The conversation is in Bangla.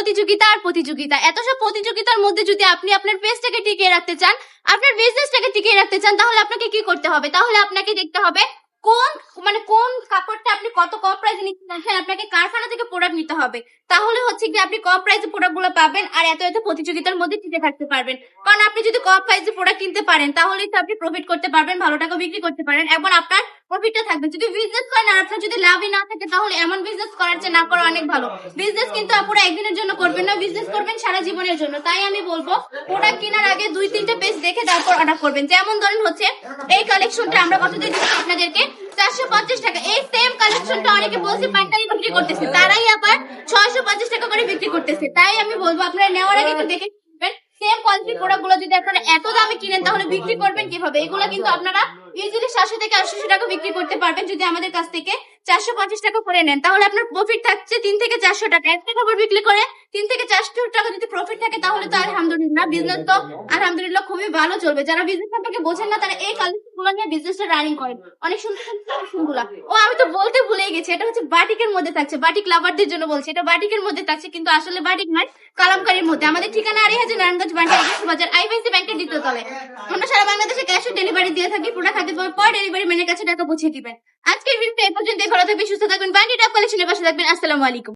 প্রতিযোগিতা আর প্রতিযোগিতা, এত সব প্রতিযোগিতার মধ্যে যদি আপনি আপনার পেজটাকে টিকিয়ে রাখতে চান, আপনার বিজনেসটাকে টিকিয়ে রাখতে চান, তাহলে আপনাকে কি করতে হবে? তাহলে আপনাকে দেখতে হবে কোন কাপড়টা আপনি কত কম প্রাইসে নিতে চাচ্ছেন, আপনাকে কারখানা থেকে প্রোডাক্ট নিতে হবে। তাহলে হচ্ছে কি আপনি কম প্রাইসে প্রোডাক্ট গুলো পাবেন আর এত প্রতিযোগিতার মধ্যে টিকে থাকতে পারবেন। কারণ আপনি যদি কম প্রাইসে প্রোডাক্ট কিনতে পারেন তাহলেই তো আপনি প্রফিট করতে পারবেন, ভালো টাকা বিক্রি করতে পারেন এবং আপনার প্রফিটটা থাকবে। যদি বিজনেস করেন আর আপনার যদি লাভই না থাকে তাহলে এমন বিজনেস করার চেয়ে না করা অনেক ভালো। বিজনেস কিন্তু আপনারা একদিনের জন্য করবেন না, বিজনেস করবেন সারা জীবনের জন্য। তাই আমি বলবো প্রোডাক্ট কেনার আগে 2-3টে পেজ দেখে তারপর অর্ডার করবেন। যেমন ধরেন হচ্ছে এই কালেকশনটা আমরা কত দিয়ে দিচ্ছি আপনাদেরকে 450 টাকা। এই সেম কালেকশনটা অনেকে বলছে পাইকারি বিক্রি করতেছে, তারাই আবার 650 টাকা করে বিক্রি করতেছে। তাই আমি বলবো আপনারা নেওয়ার আগে একটু দেখে সেম কোয়ালিটির প্রোডাক্ট গুলো যদি আপনারা এত দামে কিনেন তাহলে বিক্রি করবেন কিভাবে? এগুলো কিন্তু আপনারা ইজিলি 700 থেকে 800 টাকা বিক্রি করতে পারবেন যদি আমাদের কাছ থেকে 450 টাকা করে নেন। তাহলে আপনার প্রফিট থাকছে 3 থেকে 400 টাকা। একটা কাপড় বিক্রি করে 3 থেকে 400 টাকা যদি প্রফিট থাকে তাহলে তো আলহামদুলিল্লাহ, বিজনেস তো আলহামদুলিল্লাহ খুবই ভালো চলবে। যারা বিজনেস সম্পর্কে বোঝেন না তারা এই কালেকশন গুলো নিয়ে বিজনেসটা রানিং করেন। অনেক সুন্দর সুন্দর কালেকশন গুলা। ও আমি তো বলতে ভুলেই গেছি, এটা হচ্ছে বাটিকের মধ্যে থাকছে। বাটিক লাভারদের জন্য বলছি, এটা বাটিকের মধ্যে থাকছে কিন্তু আসলে বাটিক নয়, কালামকারীর মধ্যে। আমাদের ঠিকানা আড়িহাজার নারায়ণগঞ্জ বাজার আইবিসি ব্যাংকের দ্বিতীয় তলায়। আমরা সারা বাংলাদেশে ক্যাশ অন ডেলিভারি দিয়ে থাকি। প্রোডাক্ট হাতে পাওয়ার পর ডেলিভারি ম্যানের কাছে টাকা পৌঁছে দিবেন। আজকের ভিডিওটা এই পর্যন্ত। ভালো থাকবেন, সুস্থ থাকবেন, বান্ডি টপ কালেকশনের পাশে থাকবেন। আসসালামু আলাইকুম।